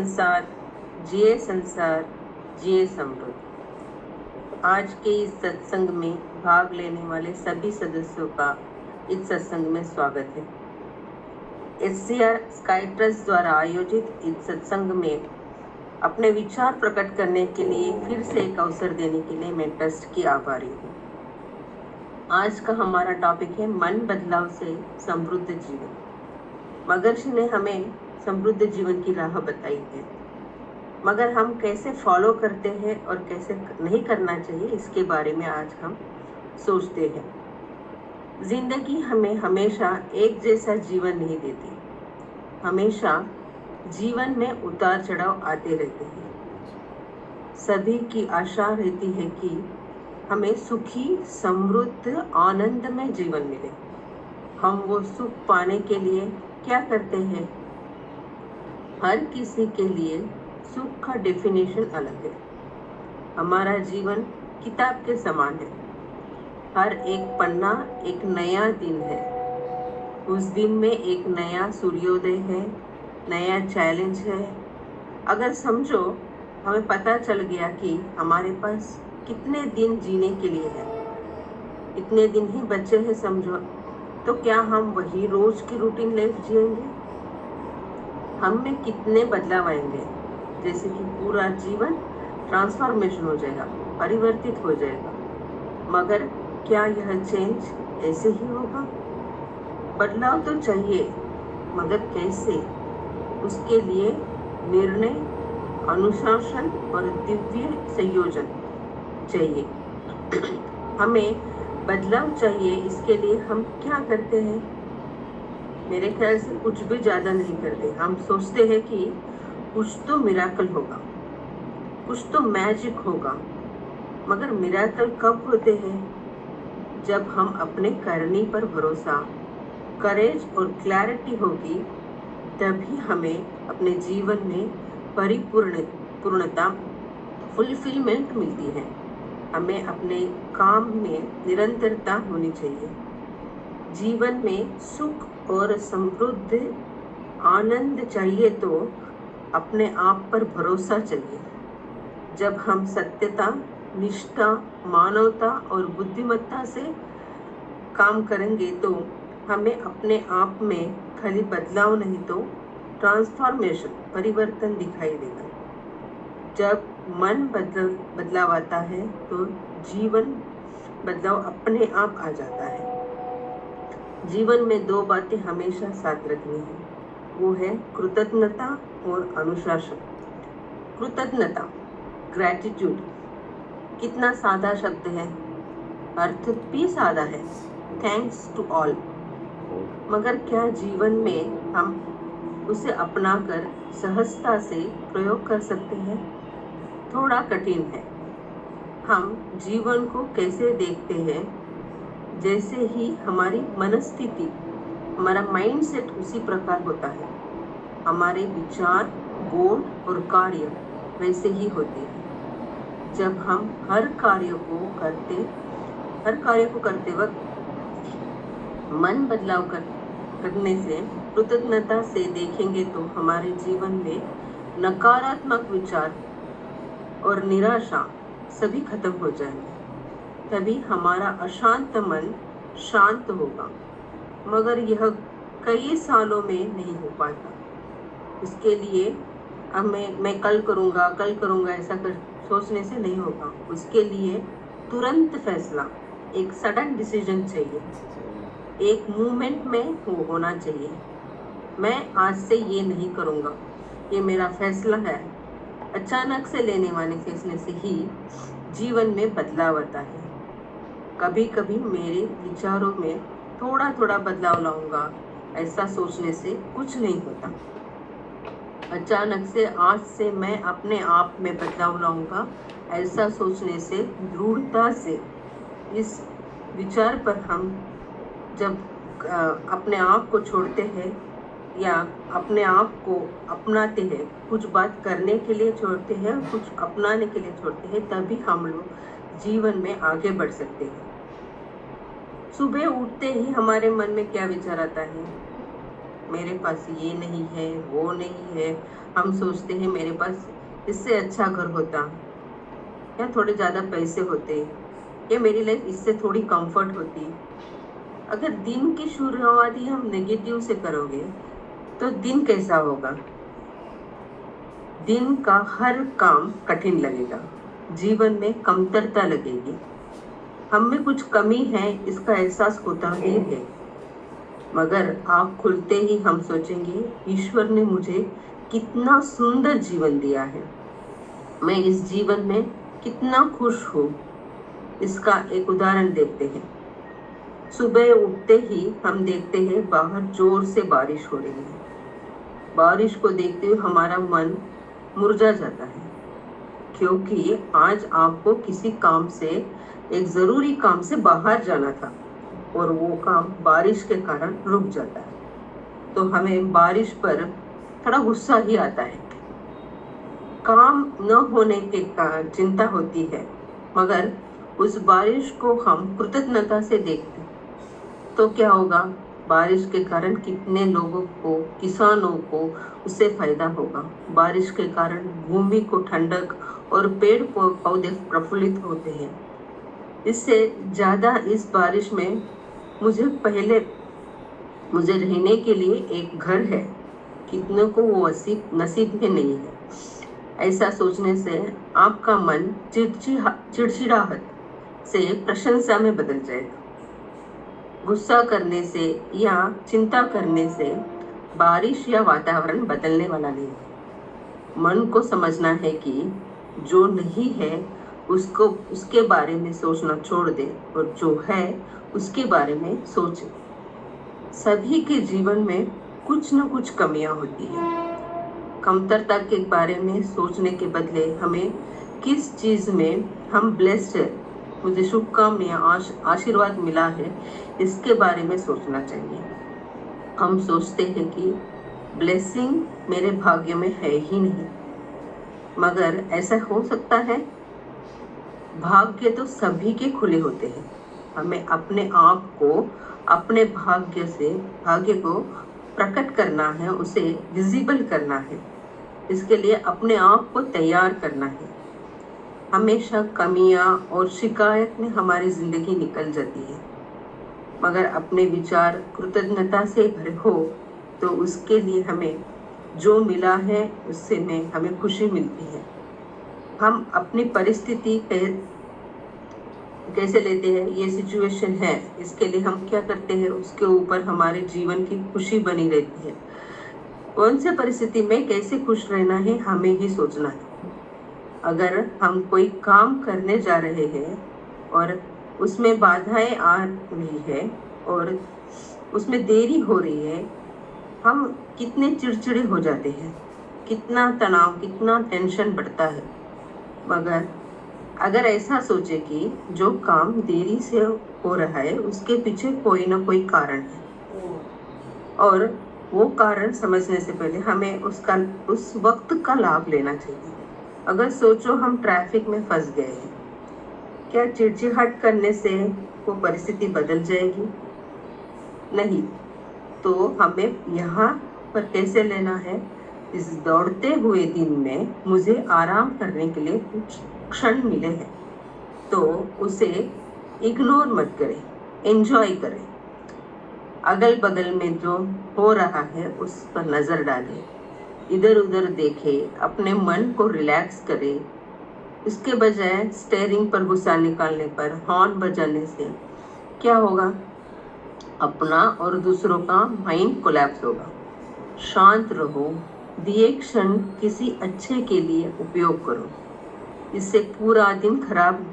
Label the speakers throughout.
Speaker 1: संसार, जिए संसार, जिए समृद्ध। आज के इस सत्संग में भाग लेने वाले सभी सदस्यों का इस सत्संग में स्वागत है। SCR स्काई ट्रस्ट द्वारा आयोजित इस सत्संग में अपने विचार प्रकट करने के लिए फिर से एक अवसर देने के लिए मैं ट्रस्ट की आभारी हूँ। आज का हमारा टॉपिक है मन बदलाव से समृद्ध जीवन। महर्षि ने हमें समृद्ध जीवन की राह बताई है, मगर हम कैसे फॉलो करते हैं और कैसे नहीं करना चाहिए इसके बारे में आज हम सोचते हैं। जिंदगी हमें हमेशा एक जैसा जीवन नहीं देती। हमेशा जीवन में उतार चढ़ाव आते रहते हैं। सभी की आशा रहती है कि हमें सुखी, समृद्ध, आनंदमय जीवन मिले। हम वो सुख पाने के लिए क्या करते हैं? हर किसी के लिए सुख का डेफिनेशन अलग है। हमारा जीवन किताब के समान है। हर एक पन्ना एक नया दिन है। उस दिन में एक नया सूर्योदय है, नया चैलेंज है। अगर समझो हमें पता चल गया कि हमारे पास कितने दिन जीने के लिए है, इतने दिन ही बचे हैं समझो, तो क्या हम वही रोज की रूटीन लाइफ जिएंगे? हम में कितने बदलाव आएंगे? जैसे कि पूरा जीवन ट्रांसफॉर्मेशन हो जाएगा, परिवर्तित हो जाएगा। मगर क्या यह चेंज ऐसे ही होगा? बदलाव तो चाहिए, मगर कैसे? उसके लिए निर्णय, अनुशासन और दिव्य संयोजन चाहिए। हमें बदलाव चाहिए, इसके लिए हम क्या करते हैं? मेरे ख्याल से कुछ भी ज़्यादा नहीं करते। हम सोचते हैं कि कुछ तो मिराकल होगा, कुछ तो मैजिक होगा। मगर मिराकल कब होते हैं? जब हम अपने करनी पर भरोसा, करेज और क्लैरिटी होगी, तभी हमें अपने जीवन में पूर्णता, फुलफिलमेंट मिलती है। हमें अपने काम में निरंतरता होनी चाहिए। जीवन में सुख और समृद्ध आनंद चाहिए तो अपने आप पर भरोसा चाहिए। जब हम सत्यता, निष्ठा, मानवता और बुद्धिमत्ता से काम करेंगे तो हमें अपने आप में खाली बदलाव नहीं तो ट्रांसफॉर्मेशन, परिवर्तन दिखाई देगा। जब मन बदलाव आता है तो जीवन बदलाव अपने आप आ जाता है। जीवन में दो बातें हमेशा साथ रखनी है, वो है कृतज्ञता और अनुशासन। कृतज्ञता, ग्रैटिट्यूड, कितना सादा शब्द है, अर्थ भी सादा है, थैंक्स टू ऑल। मगर क्या जीवन में हम उसे अपनाकर सहजता से प्रयोग कर सकते हैं? थोड़ा कठिन है। हम जीवन को कैसे देखते हैं? जैसे ही हमारी मनस्थिति, हमारा माइंडसेट उसी प्रकार होता है। हमारे विचार, बोल और कार्य वैसे ही होते हैं। जब हम हर कार्य को करते वक्त मन बदलाव करने से, कृतज्ञता से देखेंगे तो हमारे जीवन में नकारात्मक विचार और निराशा सभी खत्म हो जाएंगे। तभी हमारा अशांत मन शांत होगा। मगर यह कई सालों में नहीं हो पाता। इसके लिए मैं कल करूँगा ऐसा सोचने से नहीं होगा। उसके लिए तुरंत फैसला, एक सडन डिसीजन चाहिए, एक मूवमेंट में होना चाहिए। मैं आज से ये नहीं करूँगा, ये मेरा फैसला है। अचानक से लेने वाले फैसले से ही जीवन में बदलाव आता है। कभी कभी मेरे विचारों में थोड़ा बदलाव लाऊंगा, ऐसा सोचने से कुछ नहीं होता। अचानक से आज से मैं अपने आप में बदलाव लाऊंगा, ऐसा सोचने से, दृढ़ता से इस विचार पर हम जब अपने आप को छोड़ते हैं या अपने आप को अपनाते हैं, कुछ बात करने के लिए छोड़ते हैं, कुछ अपनाने के लिए छोड़ते हैं, तभी हम लोग जीवन में आगे बढ़ सकते हैं। सुबह उठते ही हमारे मन में क्या विचार आता है? मेरे पास ये नहीं है, वो नहीं है। हम सोचते हैं मेरे पास इससे अच्छा घर होता, या थोड़े ज़्यादा पैसे होते, या मेरी लाइफ इससे थोड़ी कंफर्ट होती। अगर दिन की शुरुआत ही हम नेगेटिव से करोगे तो दिन कैसा होगा? दिन का हर काम कठिन लगेगा, जीवन में कमतरता लगेगी, हम में कुछ कमी है इसका एहसास होता ही है। मगर आँख खुलते ही हम सोचेंगे, ईश्वर ने मुझे कितना सुंदर जीवन दिया है, मैं इस जीवन में कितना खुश हूँ। इसका एक उदाहरण देखते हैं। सुबह उठते ही हम देखते हैं बाहर जोर से बारिश हो रही है। बारिश को देखते हुए हमारा मन मुरझा जाता है, क्योंकि आज आपको किसी काम से, एक जरूरी काम से बाहर जाना था और वो काम बारिश के कारण रुक जाता है। तो हमें बारिश पर थोड़ा गुस्सा ही आता है, काम न होने के कारण चिंता होती है। मगर उस बारिश को हम कृतज्ञता से देखते तो क्या होगा? बारिश के कारण कितने लोगों को, किसानों को उससे फायदा होगा। बारिश के कारण भूमि को ठंडक और पेड़ पौधे प्रफुल्लित होते हैं। इससे ज़्यादा इस बारिश में मुझे रहने के लिए एक घर है, कितनों को वो नसीब में नहीं है। ऐसा सोचने से आपका मन चिड़चिड़ाहट से प्रशंसा में बदल जाएगा। गुस्सा करने से या चिंता करने से बारिश या वातावरण बदलने वाला नहीं है। मन को समझना है कि जो नहीं है उसको, उसके बारे में सोचना छोड़ दे और जो है उसके बारे में सोचे। सभी के जीवन में कुछ न कुछ कमियां होती है। कमतरता के बारे में सोचने के बदले हमें किस चीज में हम ब्लेस्ड है, मुझे शुभकामनाएं, आशीर्वाद मिला है, इसके बारे में सोचना चाहिए। हम सोचते हैं कि ब्लेसिंग मेरे भाग्य में है ही नहीं, मगर ऐसा हो सकता है? भाग्य तो सभी के खुले होते हैं। हमें अपने आप को, अपने भाग्य को प्रकट करना है, उसे विजिबल करना है। इसके लिए अपने आप को तैयार करना है। हमेशा कमियां और शिकायत में हमारी जिंदगी निकल जाती है, मगर अपने विचार कृतज्ञता से भरे हो तो उसके लिए हमें जो मिला है उससे में हमें खुशी मिलती है। हम अपनी परिस्थिति कैसे लेते हैं, ये सिचुएशन है, इसके लिए हम क्या करते हैं, उसके ऊपर हमारे जीवन की खुशी बनी रहती है। कौन से परिस्थिति में कैसे खुश रहना है हमें ही सोचना है। अगर हम कोई काम करने जा रहे हैं और उसमें बाधाएं आ रही है और उसमें देरी हो रही है, हम कितने चिड़चिड़े हो जाते हैं, कितना तनाव, कितना टेंशन बढ़ता है। मगर अगर ऐसा सोचे कि जो काम देरी से हो रहा है उसके पीछे कोई ना कोई कारण है, और वो कारण समझने से पहले हमें उस वक्त का लाभ लेना चाहिए। अगर सोचो हम ट्रैफिक में फंस गए हैं, क्या चिड़चिड़ाहट करने से वो परिस्थिति बदल जाएगी? नहीं। तो हमें यहाँ पर कैसे लेना है, इस दौड़ते हुए दिन में मुझे आराम करने के लिए कुछ क्षण मिले हैं, तो उसे इग्नोर मत करें, एंजॉय करें। अगल बगल में जो हो रहा है उस पर नजर डालें, इधर उधर देखें, अपने मन को रिलैक्स करें। इसके बजाय स्टीयरिंग पर गुस्सा निकालने पर, हॉर्न बजाने से क्या होगा? अपना और दूसरों का माइंड कोलैप्स होगा। शांत रहो, दिए क्षण किसी अच्छे के लिए उपयोग करो। इससे पूरा दिन खराब,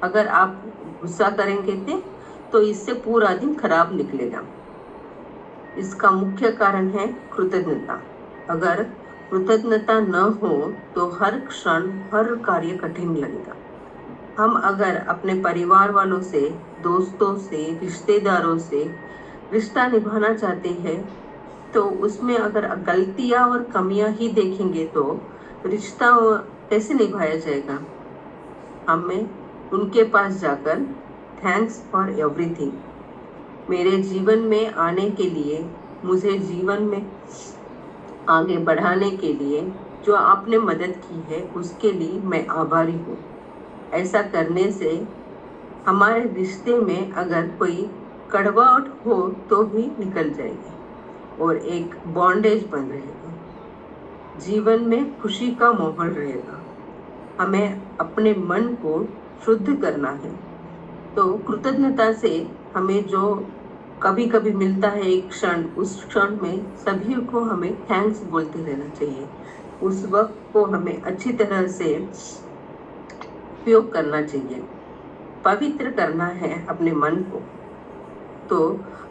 Speaker 1: अगर आप गुस्सा करेंगे तो इससे पूरा दिन खराब निकलेगा। इसका मुख्य कारण है कृतज्ञता। अगर कृतज्ञता न हो तो हर क्षण, हर कार्य कठिन लगेगा। हम अगर अपने परिवार वालों से, दोस्तों से, रिश्तेदारों से रिश्ता निभाना चाहते हैं तो उसमें अगर गलतियां और कमियां ही देखेंगे तो रिश्ता कैसे निभाया जाएगा? हमें उनके पास जाकर थैंक्स फॉर एवरीथिंग, मेरे जीवन में आने के लिए मुझे जीवन में आगे बढ़ाने के लिए जो आपने मदद की है उसके लिए मैं आभारी हूँ। ऐसा करने से हमारे रिश्ते में अगर कोई कड़वाहट हो तो भी निकल जाएगी और एक बॉन्डेज बन रहेगा। जीवन में खुशी का माहौल रहेगा। हमें अपने मन को शुद्ध करना है। तो कृतज्ञता से हमें जो कभी कभी मिलता है एक क्षण, उस क्षण में सभी को हमें थैंक्स बोलते रहना चाहिए। उस वक्त को हमें अच्छी तरह से उपयोग करना चाहिए। पवित्र करना है अपने मन को। तो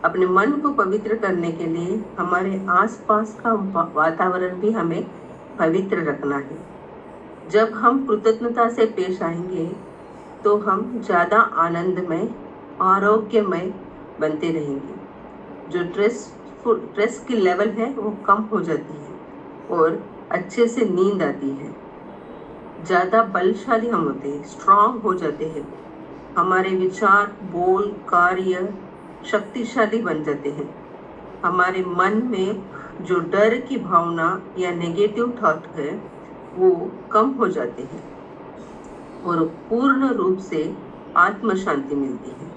Speaker 1: अपने मन को पवित्र करने के लिए हमारे आसपास का वातावरण भी हमें पवित्र रखना है। जब हम कृतज्ञता से पेश आएंगे तो हम ज़्यादा आनंदमय, आरोग्यमय बनते रहेंगे। जो स्ट्रेस की लेवल है वो कम हो जाती है और अच्छे से नींद आती है। ज़्यादा बलशाली हम होते हैं, स्ट्रांग हो जाते हैं। हमारे विचार, बोल, कार्य शक्तिशाली बन जाते हैं। हमारे मन में जो डर की भावना या नेगेटिव थॉट है वो कम हो जाते हैं और पूर्ण रूप से आत्म शांति मिलती है।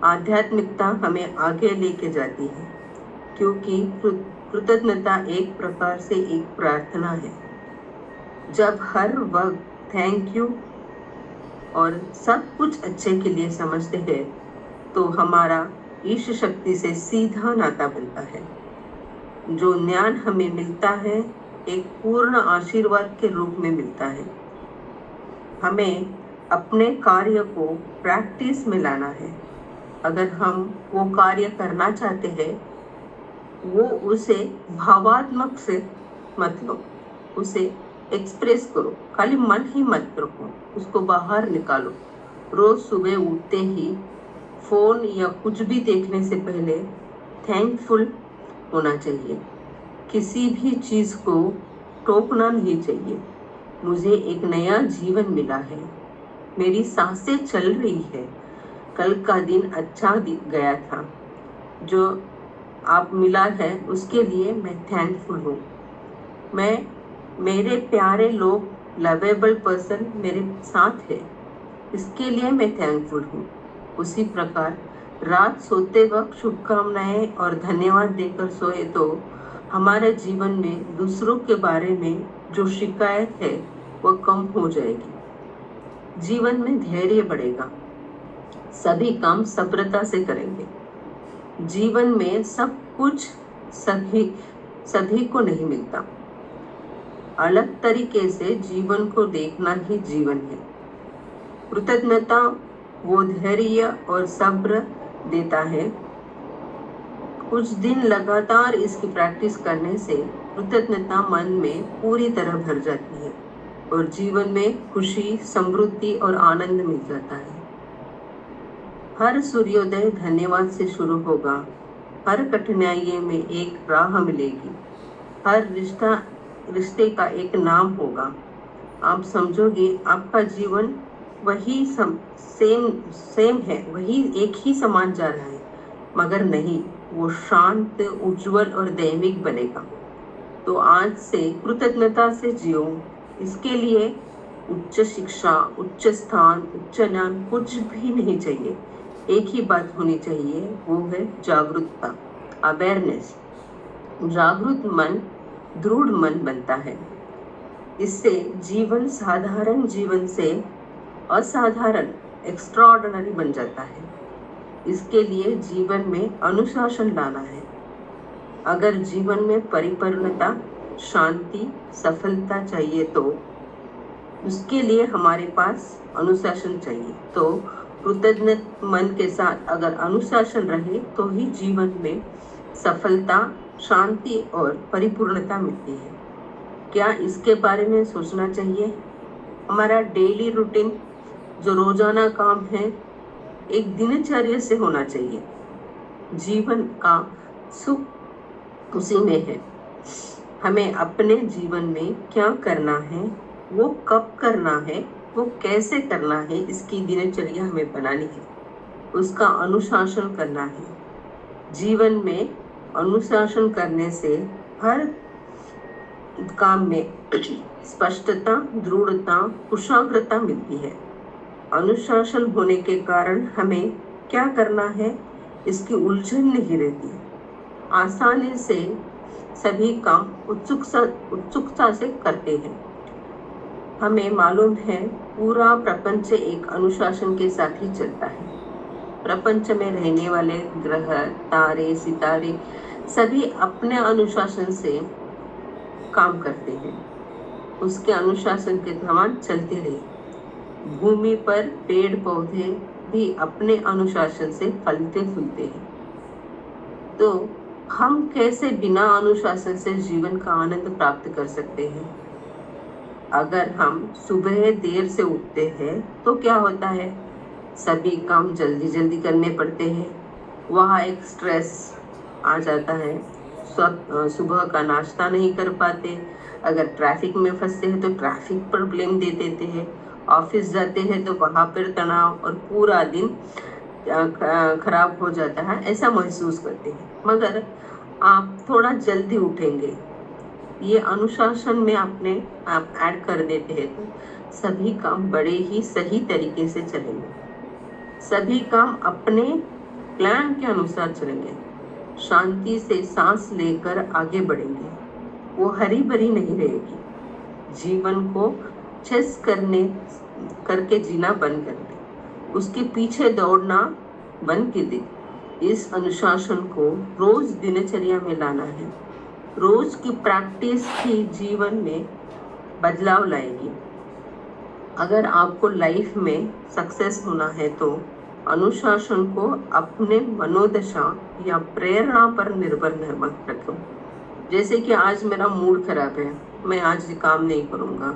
Speaker 1: आध्यात्मिकता हमें आगे लेके जाती है क्योंकि कृतज्ञता एक प्रकार से एक प्रार्थना है। जब हर वक्त थैंक यू और सब कुछ अच्छे के लिए समझते हैं तो हमारा ईश्वर शक्ति से सीधा नाता बनता है। जो ज्ञान हमें मिलता है एक पूर्ण आशीर्वाद के रूप में मिलता है। हमें अपने कार्य को प्रैक्टिस में लाना है। अगर हम वो कार्य करना चाहते हैं वो उसे भावात्मक से मत लो, उसे एक्सप्रेस करो। खाली मन ही मत रखो, उसको बाहर निकालो। रोज सुबह उठते ही फोन या कुछ भी देखने से पहले थैंकफुल होना चाहिए। किसी भी चीज को टोकना नहीं चाहिए। मुझे एक नया जीवन मिला है, मेरी सांसें चल रही है, कल का दिन अच्छा गया था, जो आप मिला है उसके लिए मैं थैंकफुल हूँ। मैं मेरे प्यारे लोग, लवेबल पर्सन मेरे साथ है, इसके लिए मैं थैंकफुल हूँ। उसी प्रकार रात सोते वक्त शुभकामनाएं और धन्यवाद देकर सोए तो हमारे जीवन में दूसरों के बारे में जो शिकायत है वह कम हो जाएगी। जीवन में धैर्य बढ़ेगा। सभी काम सब्रता से करेंगे। जीवन में सब कुछ सभी को नहीं मिलता। अलग तरीके से जीवन को देखना ही जीवन है। कृतज्ञता वो धैर्य और सब्र देता है। कुछ दिन लगातार इसकी प्रैक्टिस करने से कृतज्ञता मन में पूरी तरह भर जाती है और जीवन में खुशी, समृद्धि और आनंद मिल जाता है। हर सूर्योदय धन्यवाद से शुरू होगा। हर कठिनाई में एक राह मिलेगी। हर रिश्ते का एक नाम होगा। आप समझोगे आपका जीवन वही सेम है, वही एक ही समान जा रहा है, मगर नहीं, वो शांत, उज्जवल और दैविक बनेगा। तो आज से कृतज्ञता से जियो। इसके लिए उच्च शिक्षा, उच्च स्थान, उच्च ज्ञान कुछ भी नहीं चाहिए। एक ही बात होनी चाहिए, वो है जागरूकता, अवेयरनेस। जागरूक मन दृढ़ मन बनता है। इससे जीवन साधारण जीवन से असाधारण, एक्स्ट्राऑर्डिनरी बन जाता है। इसके लिए जीवन में अनुशासन लाना है। अगर जीवन में परिपूर्णता, शांति, सफलता चाहिए तो उसके लिए हमारे पास अनुशासन चाहिए। तो कृतज्ञ मन के साथ अगर अनुशासन रहे तो ही जीवन में सफलता, शांति और परिपूर्णता मिलती है। क्या इसके बारे में सोचना चाहिए? हमारा डेली रूटीन जो रोजाना काम है एक दिनचर्या से होना चाहिए। जीवन का सुख उसी में है। हमें अपने जीवन में क्या करना है, वो कब करना है, वो कैसे करना है, इसकी दिनचर्या हमें बनानी है, उसका अनुशासन करना है। जीवन में अनुशासन करने से हर काम में स्पष्टता, दृढ़ता, कुशाग्रता मिलती है। अनुशासन होने के कारण हमें क्या करना है इसकी उलझन नहीं रहती। आसानी से सभी काम उत्सुकता से करते हैं। हमें मालूम है पूरा प्रपंच एक अनुशासन के साथ ही चलता है। प्रपंच में रहने वाले ग्रह, तारे, सितारे सभी अपने अनुशासन से काम करते हैं, उसके अनुशासन के समान चलते रहे। भूमि पर पेड़ पौधे भी अपने अनुशासन से फलते फूलते हैं। तो हम कैसे बिना अनुशासन से जीवन का आनंद प्राप्त कर सकते हैं? अगर हम सुबह देर से उठते हैं तो क्या होता है? सभी काम जल्दी जल्दी करने पड़ते हैं, वहाँ एक स्ट्रेस आ जाता है। सुबह का नाश्ता नहीं कर पाते, अगर ट्रैफिक में फंसते हैं तो ट्रैफिक पर ब्लेम दे देते हैं, ऑफिस जाते हैं तो वहाँ पर तनाव और पूरा दिन खराब हो जाता है, ऐसा महसूस करते हैं। मगर आप थोड़ा जल्दी उठेंगे, ये अनुशासन में आप ऐड कर देते हैं तो सभी काम बड़े ही सही तरीके से चलेंगे। सभी काम अपने प्लान के अनुसार चलेंगे, शांति से सांस लेकर आगे बढ़ेंगे। वो हरी भरी नहीं रहेगी। जीवन को चेस करके जीना बंद कर दे, उसके पीछे दौड़ना बंद कर दे। इस अनुशासन को रोज दिनचर्या में लाना है। रोज की प्रैक्टिस ही जीवन में बदलाव लाएगी। अगर आपको लाइफ में सक्सेस होना है तो अनुशासन को अपने मनोदशा या प्रेरणा पर निर्भर मत रखो। जैसे कि आज मेरा मूड खराब है, मैं आज ये काम नहीं करूँगा,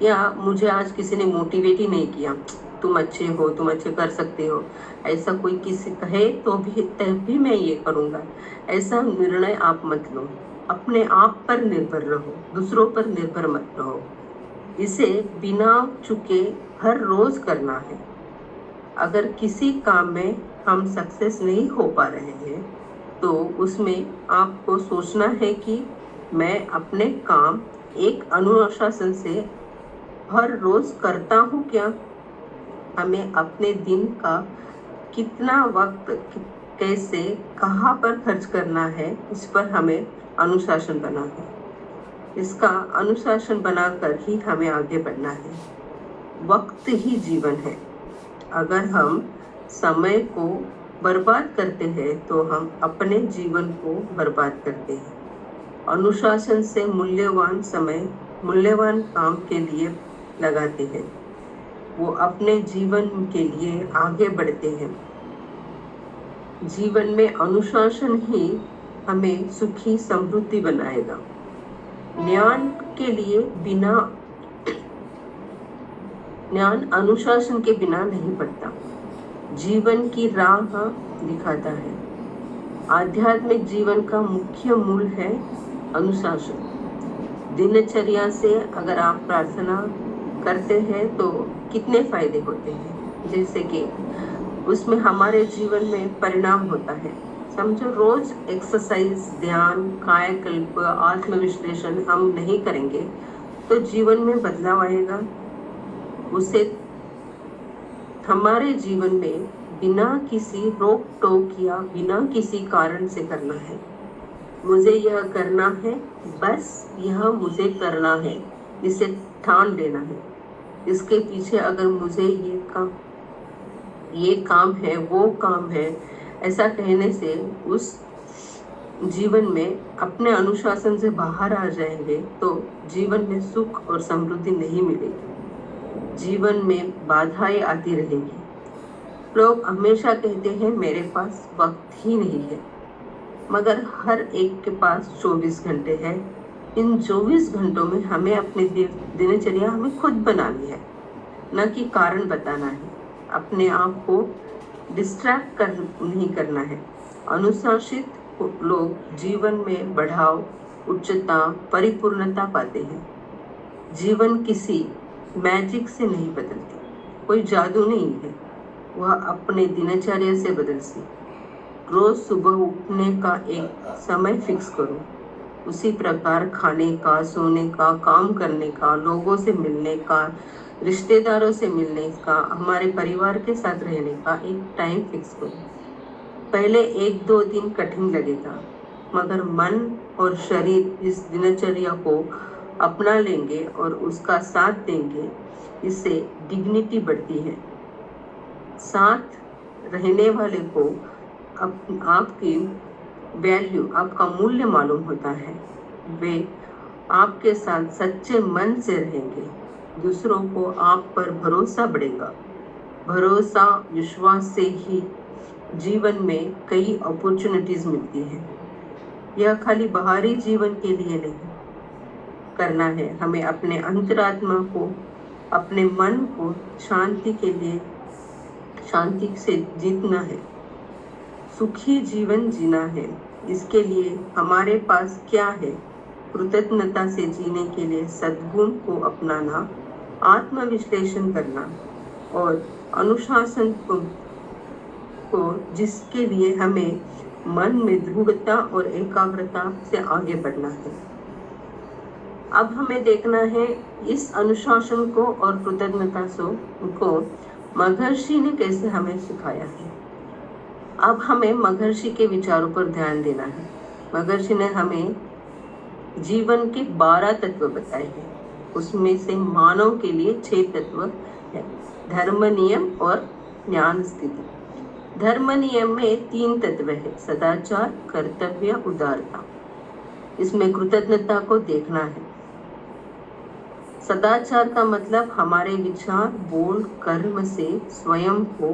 Speaker 1: या मुझे आज किसी ने मोटिवेट ही नहीं किया, तुम अच्छे हो, तुम अच्छे कर सकते हो, ऐसा कोई किसी कहे तो भी तब भी मैं ये करूँगा, ऐसा निर्णय आप मत लो। अपने आप पर निर्भर रहो, दूसरों पर निर्भर मत रहो। इसे बिना चुके हर रोज करना है। अगर किसी काम में हम सक्सेस नहीं हो पा रहे हैं तो उसमें आपको सोचना है कि मैं अपने काम एक अनुशासन से हर रोज करता हूँ क्या? हमें अपने दिन का कितना वक्त कैसे कहाँ पर खर्च करना है, इस पर हमें अनुशासन बना है। इसका अनुशासन बनाकर ही हमें आगे बढ़ना है। वक्त ही जीवन है। अगर हम समय को बर्बाद करते हैं तो हम अपने जीवन को बर्बाद करते हैं। अनुशासन से मूल्यवान समय मूल्यवान काम के लिए लगाते हैं, वो अपने जीवन के लिए आगे बढ़ते हैं। जीवन में अनुशासन ही हमें सुखी समृद्धि बनाएगा। ज्ञान अनुशासन के बिना नहीं बढ़ता, जीवन की राह दिखाता है। आध्यात्मिक जीवन का मुख्य मूल है अनुशासन। दिनचर्या से अगर आप प्रार्थना करते हैं तो कितने फायदे होते हैं, जैसे कि उसमें हमारे जीवन में परिणाम होता है। समझो, रोज एक्सरसाइज, ध्यान, कायाकल्प, आत्मविश्लेषण हम नहीं करेंगे तो जीवन में बदलाव आएगा। उसे हमारे जीवन में बिना किसी रोक टोक या बिना किसी कारण से करना है। मुझे यह करना है, बस यह मुझे करना है, इसे ठान लेना है। इसके पीछे अगर मुझे ये काम है, वो काम है, ऐसा कहने से उस जीवन में अपने अनुशासन से बाहर आ जाएंगे तो जीवन में सुख और समृद्धि नहीं मिलेगी। जीवन में बाधाएं आती रहेंगी। लोग हमेशा कहते हैं मेरे पास वक्त ही नहीं है, मगर हर एक के पास 24 घंटे है। इन 24 घंटों में हमें अपनी दिनचर्या हमें खुद बनानी है, न कि कारण बताना है। अपने आप को डिस्ट्रैक्ट नहीं करना है। अनुशासित लोग जीवन में बढ़ाव, उच्चता, परिपूर्णता पाते हैं। जीवन किसी मैजिक से नहीं बदलती, कोई जादू नहीं है, वह अपने दिनचर्या से बदलती। रोज सुबह उठने का एक समय फिक्स करो। उसी प्रकार खाने का, सोने का, काम करने का, लोगों से मिलने का, रिश्तेदारों से मिलने का, हमारे परिवार के साथ रहने का एक टाइम फिक्स करो। पहले 1-2 दिन कठिन लगेगा, मगर मन और शरीर इस दिनचर्या को अपना लेंगे और उसका साथ देंगे। इससे डिग्निटी बढ़ती है। साथ रहने वाले को आपकी वैल्यू, आपका मूल्य मालूम होता है। वे आपके साथ सच्चे मन से रहेंगे। दूसरों को आप पर भरोसा बढ़ेगा। भरोसा, विश्वास से ही जीवन में कई अपॉर्चुनिटीज मिलती हैं। यह खाली बाहरी जीवन के लिए नहीं करना है, हमें अपने अंतरात्मा को, अपने मन को शांति के लिए, शांति से जीतना है, सुखी जीवन जीना है। इसके लिए हमारे पास क्या है? कृतज्ञता से जीने के लिए सद्गुण को अपनाना, आत्मविश्लेषण करना और अनुशासन को जिसके लिए हमें मन में दृढ़ता और एकाग्रता से आगे बढ़ना है। अब हमें देखना है इस अनुशासन को और कृतज्ञता को महर्षि ने कैसे हमें सिखाया है। अब हमें महर्षि के विचारों पर ध्यान देना है। महर्षि ने हमें जीवन के 12 तत्व बताए हैं। उसमें से मानव के लिए 6 तत्व है: धर्म, नियम और ज्ञान स्थिति। धर्म नियम में 3 तत्व है: सदाचार, कर्तव्य, उदारता। इसमें कृतज्ञता को देखना है। सदाचार का मतलब हमारे विचार, बोल, कर्म से स्वयं को,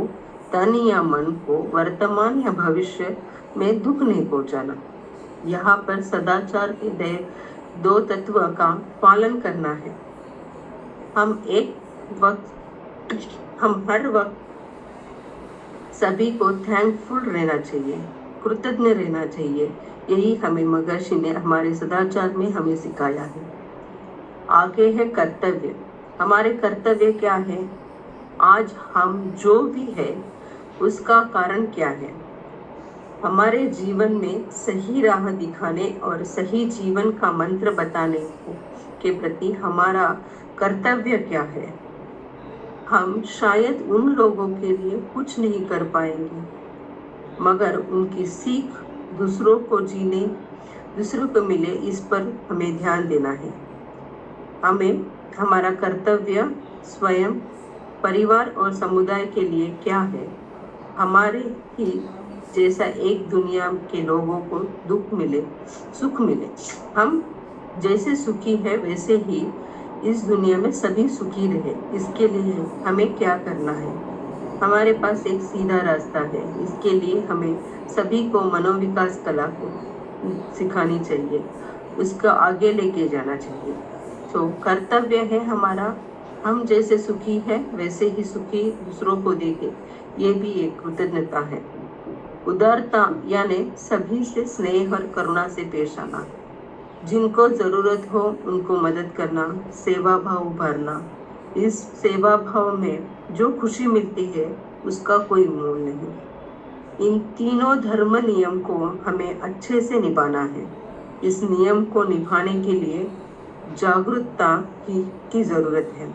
Speaker 1: तन या मन को वर्तमान या भविष्य में दुख नहीं पहुंचाना। यहाँ पर सदाचार के 2 तत्व का पालन करना है। हम हर वक्त सभी को थैंकफुल रहना चाहिए, कृतज्ञ रहना चाहिए। यही हमें महर्षि ने हमारे सदाचार में हमें सिखाया है। आगे है कर्तव्य। हमारे कर्तव्य क्या है? आज हम जो भी है उसका कारण क्या है? हमारे जीवन में सही राह दिखाने और सही जीवन का मंत्र बताने के प्रति हमारा कर्तव्य क्या है? हम शायद उन लोगों के लिए कुछ नहीं कर पाएंगे, मगर उनकी सीख दूसरों को मिले, इस पर हमें ध्यान देना है। हमें हमारा कर्तव्य स्वयं, परिवार और समुदाय के लिए क्या है? हमारे ही जैसा एक दुनिया के लोगों को दुख मिले, सुख मिले। हम जैसे सुखी है वैसे ही इस दुनिया में सभी सुखी रहे। इसके लिए हमें क्या करना है? हमारे पास एक सीधा रास्ता है। इसके लिए हमें सभी को मनोविकास कला को सिखानी चाहिए, उसको आगे लेके जाना चाहिए। तो कर्तव्य है हमारा, हम जैसे सुखी है वैसे ही सुखी दूसरों को देके, ये भी एक कृतज्ञता है। उदारता यानी सभी से स्नेह और करुणा से पेश आना, जिनको जरूरत हो उनको मदद करना, सेवा भाव उभारना। इस सेवा भाव में जो खुशी मिलती है उसका कोई मोल नहीं। इन तीनों धर्म नियम को हमें अच्छे से निभाना है। इस नियम को निभाने के लिए जागरूकता की जरूरत है।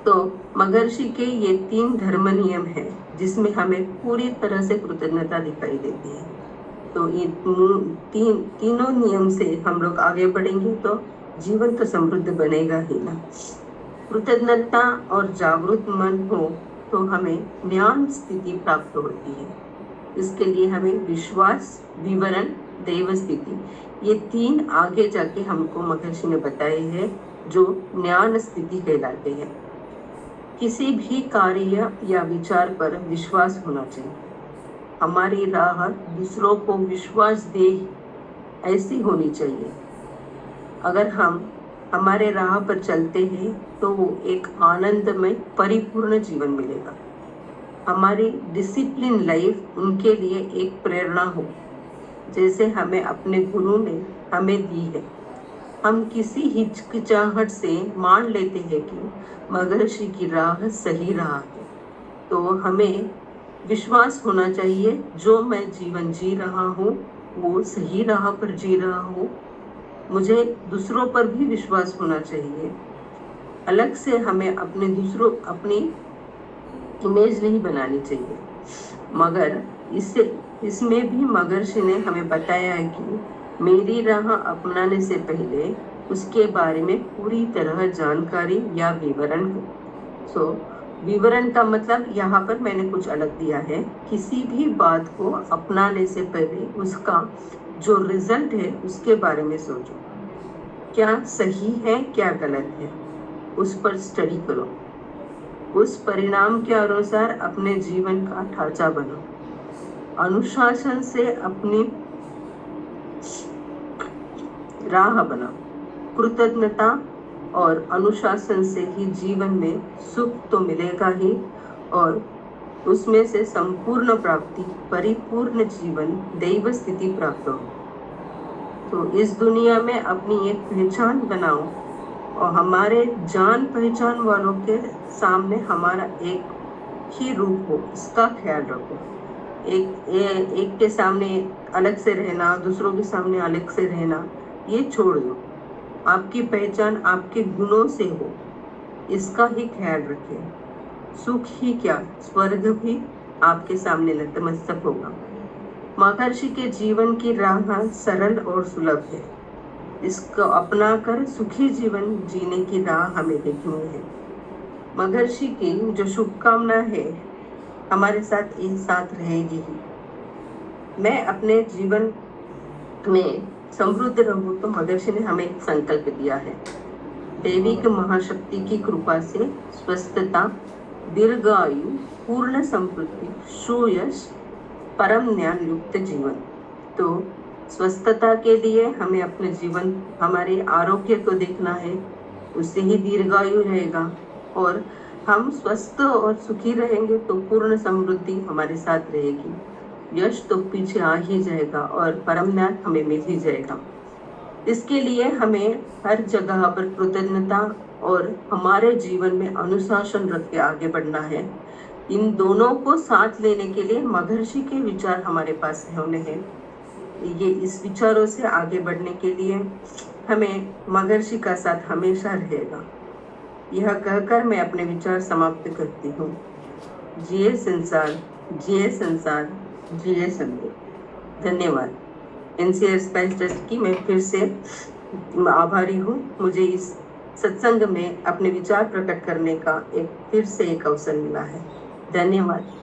Speaker 1: तो महर्षि के ये 3 धर्म नियम है जिसमें हमें पूरी तरह से कृतज्ञता दिखाई देती है। तो ये तीनों नियम से हम लोग आगे बढ़ेंगे तो जीवन तो समृद्ध बनेगा ही ना। कृतज्ञता और जागरूक मन हो तो हमें ज्ञान स्थिति प्राप्त होती है। इसके लिए हमें विश्वास, विवरण, दैव स्थिति, ये 3 आगे जाके हमको महर्षि ने बताए हैं, जो ज्ञान स्थिति कहलाते हैं। किसी भी कार्य या विचार पर विश्वास होना चाहिए। हमारी राह दूसरों को विश्वास दे ऐसी होनी चाहिए। अगर हम हमारे राह पर चलते हैं तो वो एक आनंदमय परिपूर्ण जीवन मिलेगा। हमारी डिसिप्लिन लाइफ उनके लिए एक प्रेरणा हो, जैसे हमें अपने गुरु ने हमें दी है। हम किसी हिचकिचाहट से मान लेते हैं कि महर्षि की राह सही राह है, तो हमें विश्वास होना चाहिए जो मैं जीवन जी रहा हूँ वो सही राह पर जी रहा हूँ। मुझे दूसरों पर भी विश्वास होना चाहिए। अलग से हमें अपनी इमेज नहीं बनानी चाहिए। मगर इसमें भी महर्षि ने हमें बताया है कि मेरी राह अपनाने से पहले उसके बारे में पूरी तरह जानकारी या विवरण हो। विवरण का मतलब यहाँ पर मैंने कुछ अलग दिया है। किसी भी बात को अपनाने से पहले उसका जो रिजल्ट है उसके बारे में सोचो। क्या सही है, क्या गलत है, उस पर स्टडी करो। उस परिणाम के अनुसार अपने जीवन का ढांचा बनाओ। अनुशासन से अपनी राह बनाओ। कृतज्ञता और अनुशासन से ही जीवन में सुख तो मिलेगा ही, और उसमें से संपूर्ण प्राप्ति, परिपूर्ण जीवन, दैव स्थिति प्राप्त हो। तो इस दुनिया में अपनी एक पहचान बनाओ और हमारे जान पहचान वालों के सामने हमारा एक ही रूप हो, इसका ख्याल रखो। एक के सामने अलग से रहना, दूसरों के सामने अलग से रहना, ये छोड़ दो। आपकी पहचान आपके गुणों से हो, इसका ही ख्याल रखें। सुख ही क्या, स्वर्ग भी आपके सामने नतमस्तक होगा। महर्षि के जीवन की राह सरल और सुलभ है। इसको अपनाकर सुखी जीवन जीने की राह हमें देखनी है। महर्षि की जो शुभकामना है हमारे साथ एक साथ रहेगी ही। मैं अपने जीवन में समृद्ध रहूं तो महर्षि ने हमें एक संकल्प दिया है। दैविक महाशक्ति की कृपा से स्वस्थता, दीर्घायु, पूर्ण संपत्ति, सुयश, परम ज्ञान युक्त जीवन। तो स्वस्थता के लिए हमें अपने जीवन, हमारे आरोग्य को देखना है, उससे ही दीर्घायु रहेगा। और हम स्वस्थ और सुखी रहेंगे तो पूर्ण समृद्धि हमारे साथ रहेगी। यश तो पीछे आ ही जाएगा और परम ज्ञान हमें मिल ही जाएगा। इसके लिए हमें हर जगह पर कृतज्ञता और हमारे जीवन में अनुशासन रख के आगे बढ़ना है। इन दोनों को साथ लेने के लिए महर्षि के विचार हमारे पास होने हैं। ये इस विचारों से आगे बढ़ने के लिए हमें महर्षि का साथ हमेशा रहेगा। यह कहकर मैं अपने विचार समाप्त करती हूँ। जिए संसार, जिए संसार, जिए संदेश। धन्यवाद। NCR स्पाइस ट्रस्ट की मैं फिर से आभारी हूँ। मुझे इस सत्संग में अपने विचार प्रकट करने का फिर से एक अवसर मिला है। धन्यवाद।